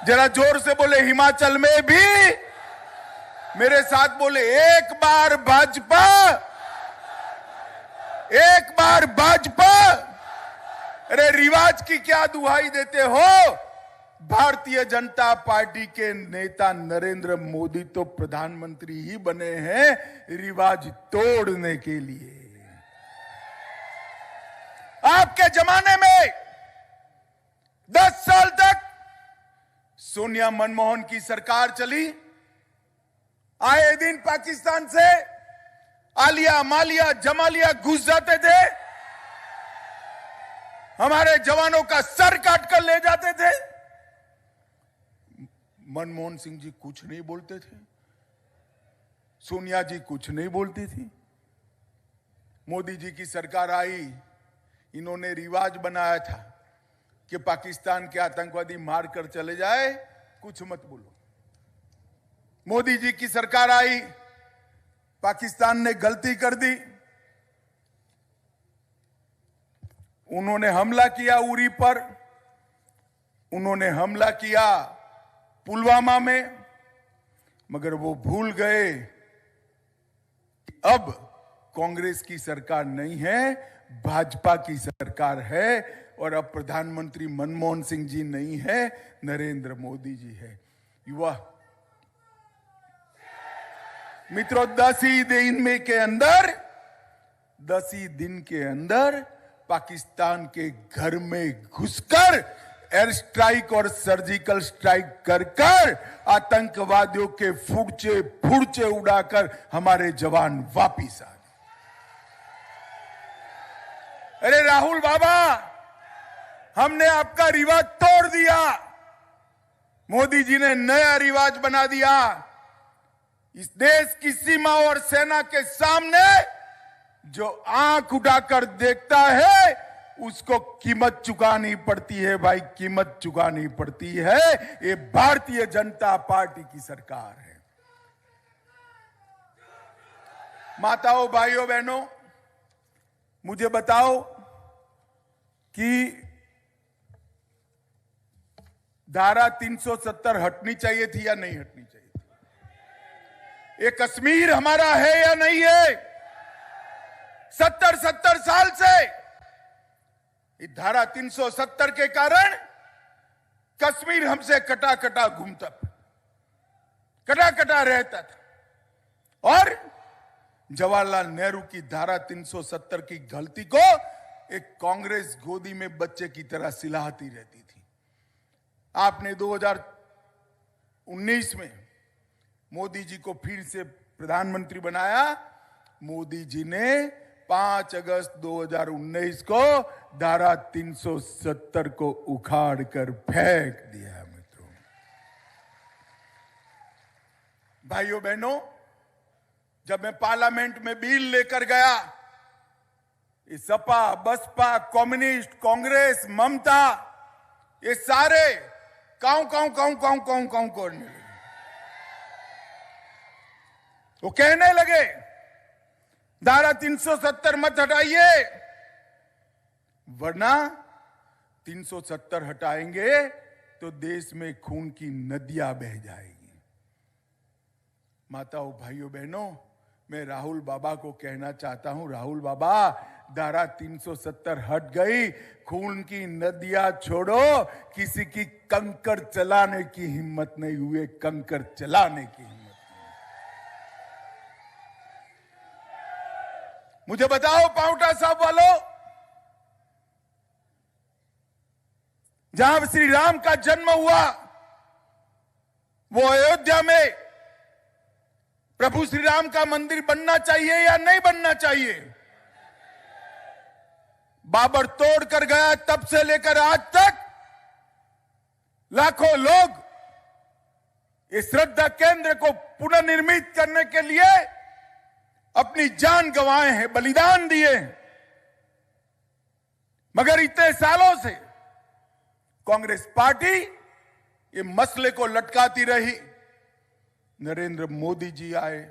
जरा जोर से बोले हिमाचल में भी। मेरे साथ बोले एक बार भाजपा, एक बार भाजपा। अरे रिवाज की क्या दुहाई देते हो? भारतीय जनता पार्टी के नेता नरेंद्र मोदी तो प्रधानमंत्री ही बने हैं रिवाज तोड़ने के लिए। आपके जमाने में 10 साल तक सोनिया मनमोहन की सरकार चली। आए दिन पाकिस्तान से आलिया मालिया जमालिया घुस जाते थे, हमारे जवानों का सर काट कर ले जाते थे। मनमोहन सिंह जी कुछ नहीं बोलते थे, सोनिया जी कुछ नहीं बोलती थी। मोदी जी की सरकार आई, इन्होंने रिवाज बनाया था कि पाकिस्तान के आतंकवादी मार कर चले जाए, कुछ मत बोलो। मोदी जी की सरकार आई, पाकिस्तान ने गलती कर दी, उन्होंने हमला किया उरी पर, उन्होंने हमला किया पुलवामा में, मगर वो भूल गए कि अब कांग्रेस की सरकार नहीं है, भाजपा की सरकार है। और अब प्रधानमंत्री मनमोहन सिंह जी नहीं है, नरेंद्र मोदी जी है। युवा मित्रों, 10 ही दिन के अंदर पाकिस्तान के घर में घुसकर एयर स्ट्राइक और सर्जिकल स्ट्राइक कर आतंकवादियों के फुर्चे उड़ाकर हमारे जवान वापिस आ गए। अरे राहुल बाबा, हमने आपका रिवाज तोड़ दिया, मोदी जी ने नया रिवाज बना दिया। इस देश की सीमा और सेना के सामने जो आंख उठाकर देखता है उसको कीमत चुकानी पड़ती है भाई, कीमत चुकानी पड़ती है। ये भारतीय जनता पार्टी की सरकार है। माताओं, भाइयों, बहनों, मुझे बताओ कि धारा 370 हटनी चाहिए थी या नहीं हटनी चाहिए थी? ये कश्मीर हमारा है या नहीं है? 70 साल से धारा 370 के कारण कश्मीर हमसे कटा कटा घूमता, कटा कटा रहता था। और जवाहरलाल नेहरू की धारा 370 की गलती को एक कांग्रेस गोदी में बच्चे की तरह सिलाती रहती थी। आपने 2019 में मोदी जी को फिर से प्रधानमंत्री बनाया। मोदी जी ने 5 अगस्त 2019 को धारा 370 को उखाड़ कर फेंक दिया। मित्रों, भाइयों बहनों, जब मैं पार्लियामेंट में बिल लेकर गया, ये सपा, बसपा, कम्युनिस्ट, कांग्रेस, ममता, ये सारे काऊ करने लगे। वो कहने लगे धारा 370 मत हटाइए, वरना 370 हटाएंगे तो देश में खून की नदियां बह जाएगी। माताओं, भाइयों, बहनों, मैं राहुल बाबा को कहना चाहता हूं, राहुल बाबा, धारा 370 हट गई, खून की नदियां छोड़ो, किसी की कंकड़ चलाने की हिम्मत नहीं हुई, कंकड़ चलाने की हिम्मत। मुझे बताओ पांवटा साहब वालों, जहां श्री राम का जन्म हुआ, वो अयोध्या में प्रभु श्री राम का मंदिर बनना चाहिए या नहीं बनना चाहिए? बाबर तोड़ कर गया, तब से लेकर आज तक लाखों लोग इस श्रद्धा केंद्र को पुनर्निर्मित करने के लिए अपनी जान गंवाए हैं, बलिदान दिए। मगर इतने सालों से कांग्रेस पार्टी ये मसले को लटकाती रही। नरेंद्र मोदी जी आए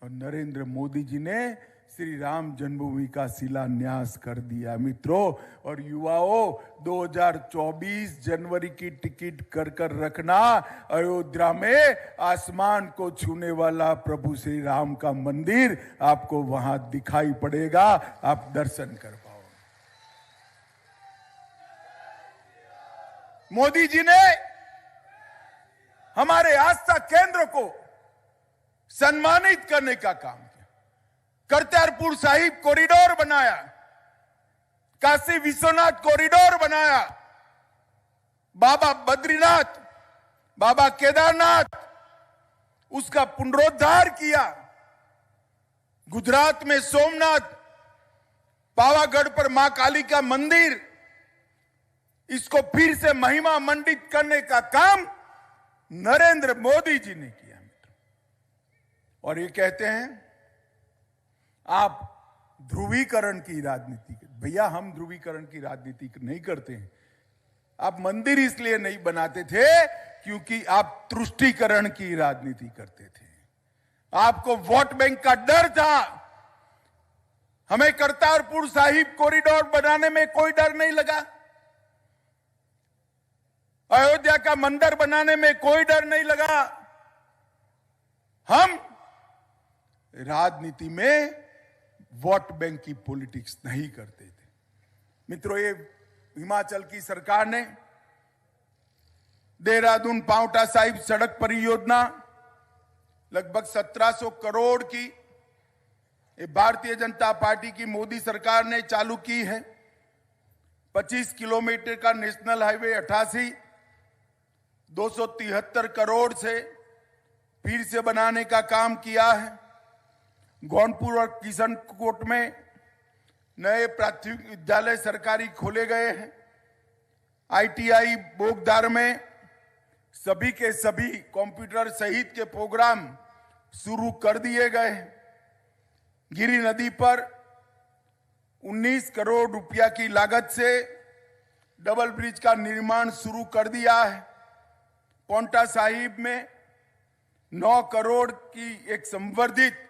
और नरेंद्र मोदी जी ने श्री राम जन्मभूमि का शिलान्यास कर दिया मित्रों। और युवाओं, 2024 जनवरी की टिकट कर कर रखना। अयोध्या में आसमान को छूने वाला प्रभु श्री राम का मंदिर आपको वहां दिखाई पड़ेगा, आप दर्शन कर पाओ। मोदी जी ने हमारे आस्था केंद्र को सम्मानित करने का काम किया। करतारपुर साहिब कॉरिडोर बनाया, काशी विश्वनाथ कॉरिडोर बनाया, बाबा बद्रीनाथ, बाबा केदारनाथ, उसका पुनरुद्धार किया। गुजरात में सोमनाथ, पावागढ़ पर मां काली का मंदिर, इसको फिर से महिमा मंडित करने का काम नरेंद्र मोदी जी ने किया मित्र। और ये कहते हैं आप ध्रुवीकरण की राजनीति। भैया, हम ध्रुवीकरण की राजनीति नहीं करते हैं। आप मंदिर इसलिए नहीं बनाते थे क्योंकि आप तुष्टीकरण की राजनीति करते थे। आपको वोट बैंक का डर था। हमें करतारपुर साहिब कॉरिडोर बनाने में कोई डर नहीं लगा, अयोध्या का मंदिर बनाने में कोई डर नहीं लगा। हम राजनीति में वोट बैंक की पॉलिटिक्स नहीं करते थे मित्रों। ये हिमाचल की सरकार ने देहरादून पांवटा साहिब सड़क परियोजना लगभग 1700 करोड़ की, ये भारतीय जनता पार्टी की मोदी सरकार ने चालू की है। 25 किलोमीटर का नेशनल हाईवे 88 273 करोड़ से फिर से बनाने का काम किया है। गौनपुर और किशनकोट में नए प्राथमिक विद्यालय सरकारी खोले गए हैं। ITI बोगदार में सभी के सभी कंप्यूटर सहित के प्रोग्राम शुरू कर दिए गए हैं। गिरी नदी पर 19 करोड़ रुपया की लागत से डबल ब्रिज का निर्माण शुरू कर दिया है। पांवटा साहिब में 9 करोड़ की एक संवर्धित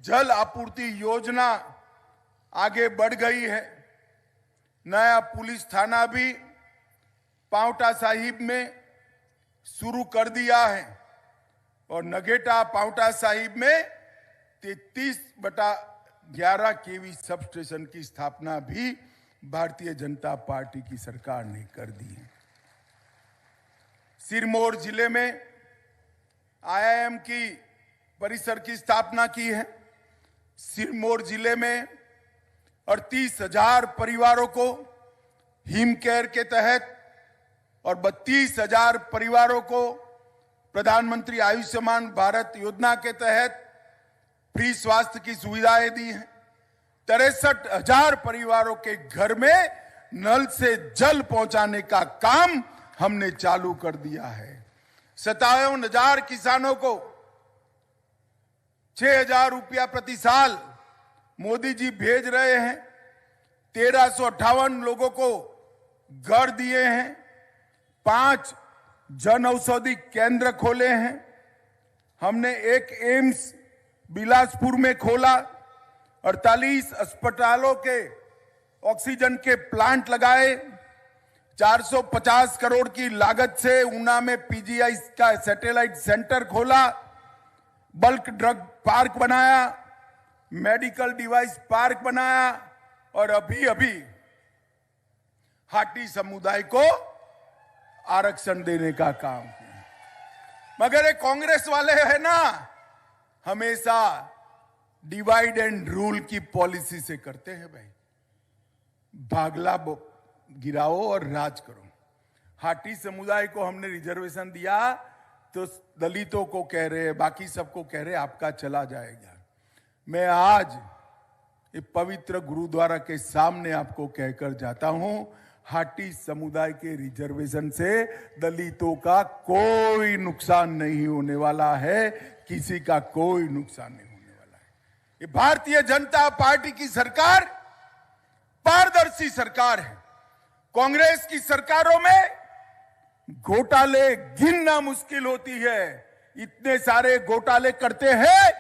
जल आपूर्ति योजना आगे बढ़ गई है। नया पुलिस थाना भी पांवटा साहिब में शुरू कर दिया है और नगेटा पांवटा साहिब में 33/11 केवी सब स्टेशन की स्थापना भी भारतीय जनता पार्टी की सरकार ने कर दी है। सिरमौर जिले में IIM की परिसर की स्थापना की है। सिरमौर जिले में 38,000 परिवारों को हिम केयर के तहत और 32,000 परिवारों को प्रधानमंत्री आयुष्मान भारत योजना के तहत फ्री स्वास्थ्य की सुविधाएं दी हैं। 63,000 परिवारों के घर में नल से जल पहुंचाने का काम हमने चालू कर दिया है। 57,000 किसानों को 6,000 रुपया प्रति साल मोदी जी भेज रहे हैं। 1358 लोगों को घर दिए हैं। 5 जन औषधि केंद्र खोले हैं। हमने एक एम्स बिलासपुर में खोला। 48 अस्पतालों के ऑक्सीजन के प्लांट लगाए। 450 करोड़ की लागत से ऊना में PGI का सैटेलाइट सेंटर खोला। बल्क ड्रग पार्क बनाया, मेडिकल डिवाइस पार्क बनाया और अभी अभी हाटी समुदाय को आरक्षण देने का काम किया। मगर ये कांग्रेस वाले है ना, हमेशा डिवाइड एंड रूल की पॉलिसी से करते हैं भाई। भागला गिराओ और राज करो। हाटी समुदाय को हमने रिजर्वेशन दिया तो दलितों को कह रहे हैं, बाकी सबको कह रहे हैं आपका चला जाएगा। मैं आज ये पवित्र गुरुद्वारा के सामने आपको कहकर जाता हूं, हाटी समुदाय के रिजर्वेशन से दलितों का कोई नुकसान नहीं होने वाला है, किसी का कोई नुकसान नहीं होने वाला है। ये भारतीय जनता पार्टी की सरकार पारदर्शी सरकार है। कांग्रेस की सरकारों में घोटाले गिनना मुश्किल होती है। इतने सारे घोटाले करते हैं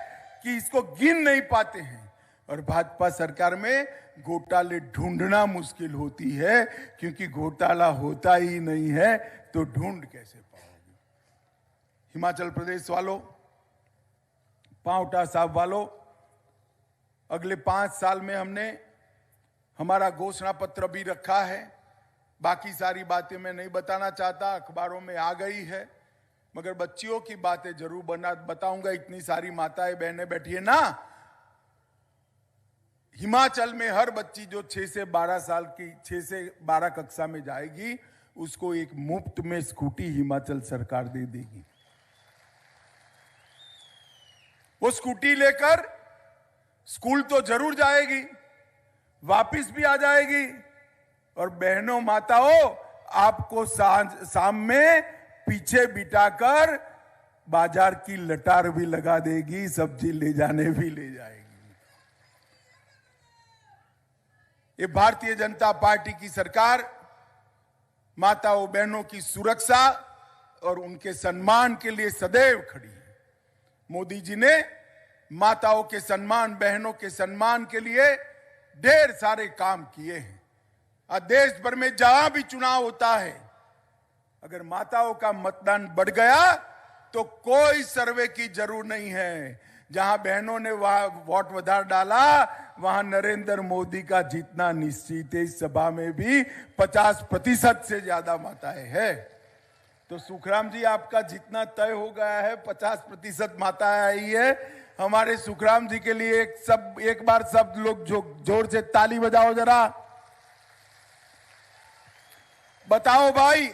कि इसको गिन नहीं पाते हैं। और भाजपा सरकार में घोटाले ढूंढना मुश्किल होती है, क्योंकि घोटाला होता ही नहीं है तो ढूंढ कैसे पाओगे। हिमाचल प्रदेश वालों, पांवटा साहब वालों, अगले 5 साल में हमने हमारा घोषणा पत्र भी रखा है। बाकी सारी बातें मैं नहीं बताना चाहता, अखबारों में आ गई है, मगर बच्चियों की बातें जरूर बताऊंगा। इतनी सारी माताएं बहनें बैठी है ना, हिमाचल में हर बच्ची जो 6 से 12 साल की 6 से 12 कक्षा में जाएगी, उसको एक मुफ्त में स्कूटी हिमाचल सरकार दे देगी। वो स्कूटी लेकर स्कूल तो जरूर जाएगी, वापिस भी आ जाएगी, और बहनों माताओं, आपको शाम में पीछे बिठाकर बाजार की लटार भी लगा देगी, सब्जी ले जाने भी ले जाएगी। ये भारतीय जनता पार्टी की सरकार माताओं बहनों की सुरक्षा और उनके सम्मान के लिए सदैव खड़ी है। मोदी जी ने माताओं के सम्मान, बहनों के सम्मान के लिए ढेर सारे काम किए हैं। आज देश भर में जहां भी चुनाव होता है, अगर माताओं का मतदान बढ़ गया तो कोई सर्वे की जरूरत नहीं है। जहां बहनों ने वोट વધાર डाला, वहां नरेंद्र मोदी का जीतना निश्चित है। इस सभा में भी 50% से ज्यादा माताएं हैं। तो सुखराम जी, आपका जीतना तय हो गया है, 50% माताएं आई है। हमारे सुखराम जी के लिए एक बार सब लोग जोर से ताली बजाओ जरा। बताओ भाई,